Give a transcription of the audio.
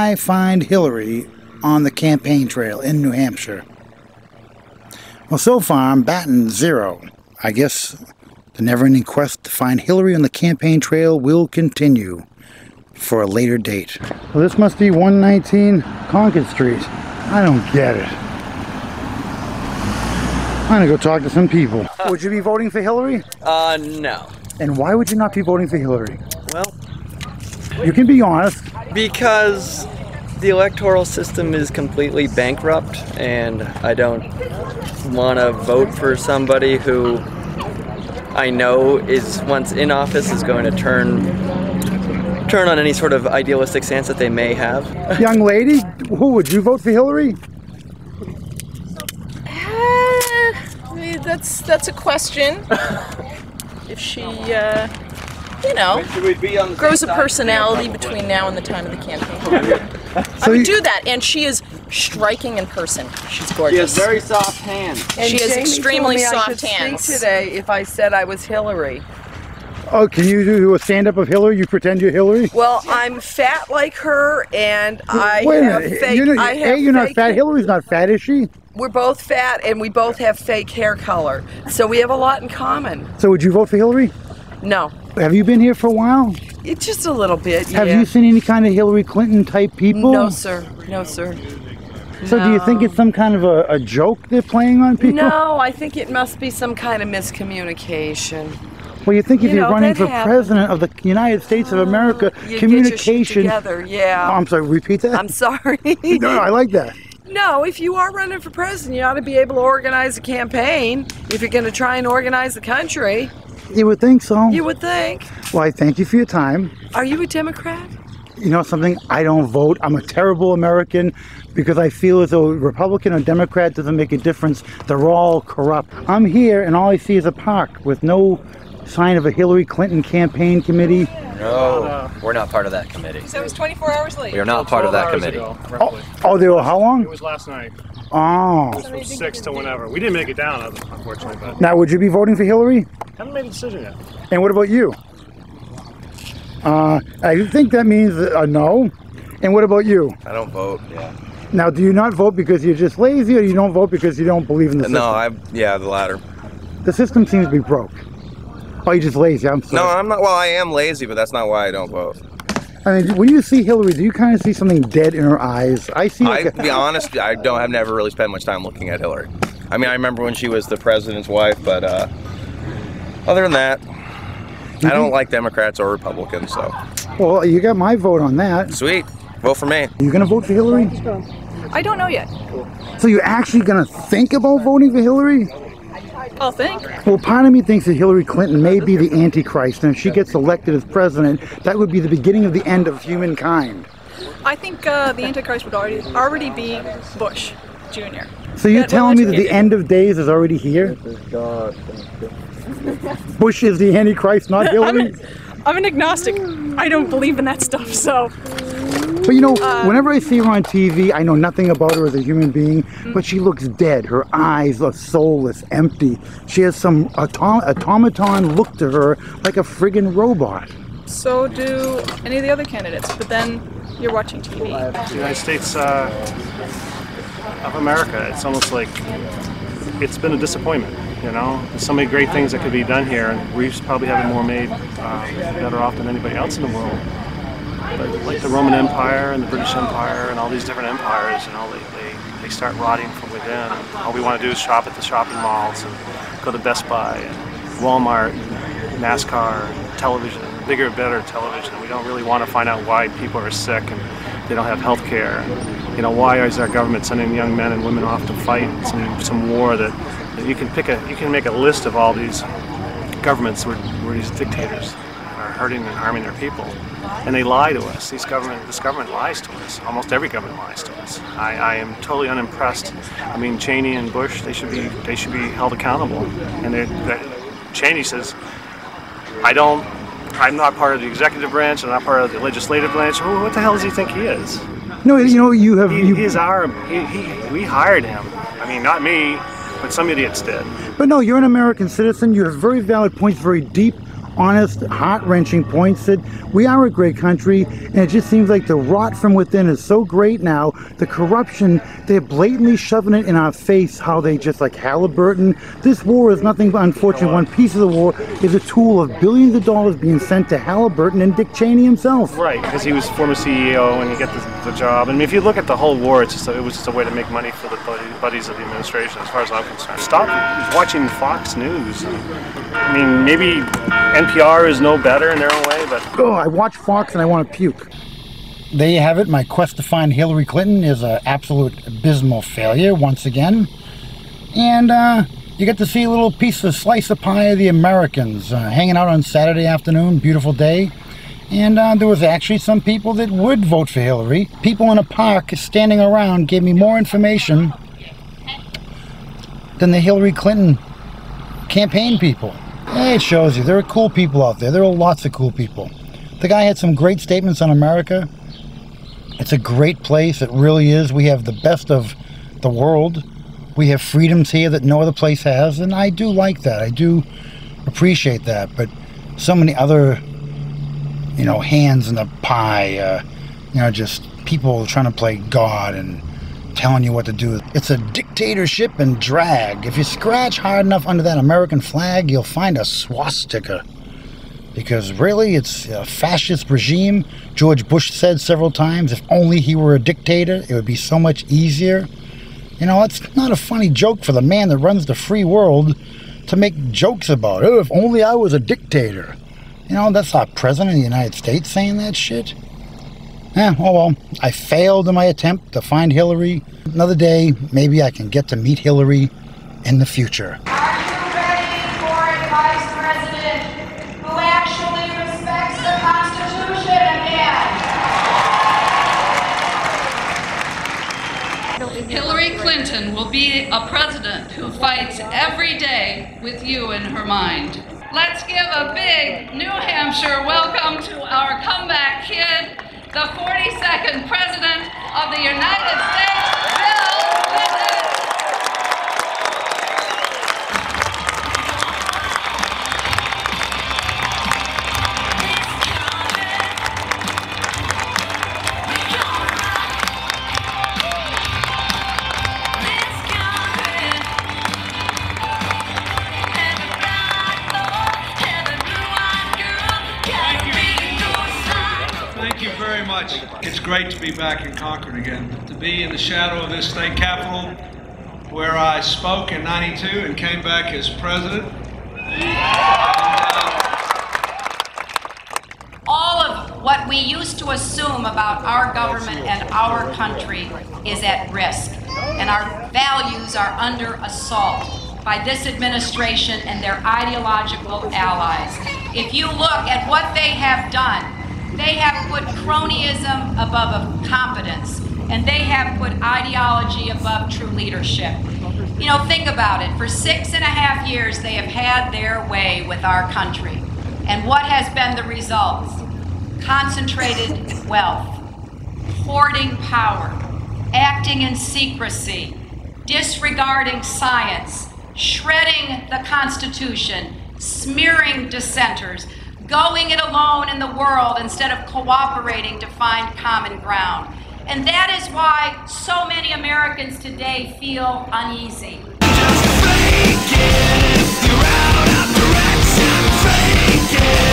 I find Hillary on the campaign trail in New Hampshire? Well, so far I'm batting 0. I guess the never-ending quest to find Hillary on the campaign trail will continue for a later date. Well, this must be 119 Concord Street. I don't get it. I'm gonna go talk to some people. Would you be voting for Hillary? No. And why would you not be voting for Hillary? Well, you can be honest. because the electoral system is completely bankrupt, and I don't want to vote for somebody who I know is, once in office, is going to turn on any sort of idealistic stance that they may have. Young lady, who would you vote for Hillary? That's a question. If she, you know, grows a personality between now and the time of the campaign. I would do that, and she is striking in person. She's gorgeous. She has very soft hands. And she has Jamie extremely told me soft I should hands. speak today if I said I was Hillary. Oh, can you do a stand-up of Hillary? You pretend you're Hillary? Well, I'm fat like her, and I Wait a have minute. fake. You're not fat. Hillary's not fat, is she? We're both fat, and we both have fake hair color, so we have a lot in common. So would you vote for Hillary? No, Have you been here for a while? it's just a little bit. Have yeah. you seen any kind of Hillary Clinton type people? No, sir. No, sir. So do you think it's some kind of a joke they're playing on people? No, I think it must be some kind of miscommunication. Well, you think if You you're know, running that for happens. president of the United States of America, You communication... get your shit together, yeah. Oh, I'm sorry, repeat that? I'm sorry. No, I like that. No, if you are running for president, you ought to be able to organize a campaign. If you're going to try and organize the country, You would think so. you would think. Well, I thank you for your time. Are you a Democrat? You know something? I don't vote. I'm a terrible American because I feel as though Republican or Democrat doesn't make a difference. They're all corrupt. I'm here and all I see is a park with no sign of a Hillary Clinton campaign committee. No, we're not part of that committee. So it was 24 hours late. We are not part of that committee. Oh, they were how long? It was last night. Oh. It was from 6 to whenever. We didn't make it down, unfortunately, but Now, would you be voting for Hillary? haven't made a decision yet. And what about you? I think that means a no. And what about you? I don't vote. Yeah. Now, do you not vote because you're just lazy, or you don't vote because you don't believe in the system? No, yeah, the latter. The system seems to be broke. Oh, you're just lazy. I'm sorry. No, I'm not. Well, I am lazy, but that's not why I don't vote. I mean, when you see Hillary, do you kind of see something dead in her eyes? I see. To be honest, I've never really spent much time looking at Hillary. I mean, I remember when she was the president's wife, but other than that, I don't like Democrats or Republicans. So. Well, you got my vote on that. Sweet. Vote for me. You gonna vote for Hillary? I don't know yet. So you're actually gonna think about voting for Hillary? I'll think. Well, part of me thinks that Hillary Clinton may be the Antichrist, and if she gets elected as president, that would be the beginning of the end of humankind. I think the Antichrist would already be Bush Jr. So you're That telling me that will the end of days is already here? Bush is the Antichrist, not Hillary? I'm an agnostic. I don't believe in that stuff, so. But you know, whenever I see her on TV, I know nothing about her as a human being, but she looks dead. Her eyes are soulless, empty. She has some automaton look to her, like a friggin' robot. So do any of the other candidates, but then you're watching TV. The United States of America, it's almost like it's been a disappointment. You know, there's so many great things that could be done here, and we probably have it more made better off than anybody else in the world. But like the Roman Empire and the British Empire and all these different empires, you know, they start rotting from within. And all we want to do is shop at the shopping malls and go to Best Buy and Walmart, and NASCAR, and television, bigger, better television. We don't really want to find out why people are sick and they don't have health care. You know, why is our government sending young men and women off to fight some war that you can make a list of all these governments where these dictators are hurting and harming their people, and they lie to us. This government lies to us. Almost every government lies to us. I am totally unimpressed. I mean, Cheney and Bush, they should be held accountable. And Cheney says, I'm not part of the executive branch. I'm not part of the legislative branch. Well, what the hell does he think he is? No, you know, we hired him. I mean, not me, but some idiots did. But no, you're an American citizen. You have very valid points, very deep, honest, heart-wrenching points that we are a great country, and it just seems like the rot from within is so great now. The corruption, they're blatantly shoving it in our face, how they just like Halliburton. This war is nothing but, unfortunately, one piece of the war is a tool of billions of dollars being sent to Halliburton and Dick Cheney himself. Right, because he was former CEO and you get the job. I mean, if you look at the whole war, it was just a way to make money for the buddies of the administration, as far as I'm concerned. Stop watching Fox News. I mean, maybe NPR is no better in their own way, but... Oh, I watch Fox and I want to puke. There you have it. My quest to find Hillary Clinton is an absolute abysmal failure once again. And you get to see a little piece of slice of pie of the Americans hanging out on Saturday afternoon, beautiful day. And there was actually some people that would vote for Hillary. People in a park standing around gave me more information than the Hillary Clinton campaign people. It shows you there are cool people out there. There are lots of cool people. The guy had some great statements on America. It's a great place. It really is. We have the best of the world. We have freedoms here that no other place has, and I do like that. I do appreciate that. But so many other, you know, hands in the pie, you know, just people trying to play God and telling you what to do. It's a dictatorship and drag. If you scratch hard enough under that American flag, you'll find a swastika. Because really, it's a fascist regime. George Bush said several times, if only he were a dictator, it would be so much easier. You know, it's not a funny joke for the man that runs the free world to make jokes about. Oh, if only I was a dictator. You know, that's our president of the United States saying that shit. Oh well, I failed in my attempt to find Hillary. Another day, maybe I can get to meet Hillary in the future. Are you ready for a vice president who actually respects the Constitution again? Hillary Clinton will be a president who fights every day with you in her mind. Let's give a big New Hampshire welcome to our comeback kid, the 42nd President of the United States, Bill Clinton. It's great to be back in Concord again, to be in the shadow of this state capitol where I spoke in '92 and came back as president. All of what we used to assume about our government and our country is at risk, and our values are under assault by this administration and their ideological allies. If you look at what they have done, they have put cronyism above competence, and they have put ideology above true leadership. You know, think about it. For 6.5 years, they have had their way with our country. And what has been the result? Concentrated wealth, hoarding power, acting in secrecy, disregarding science, shredding the Constitution, smearing dissenters, going it alone in the world instead of cooperating to find common ground. And that is why so many Americans today feel uneasy. Just fake it, you're out of direction, fake it.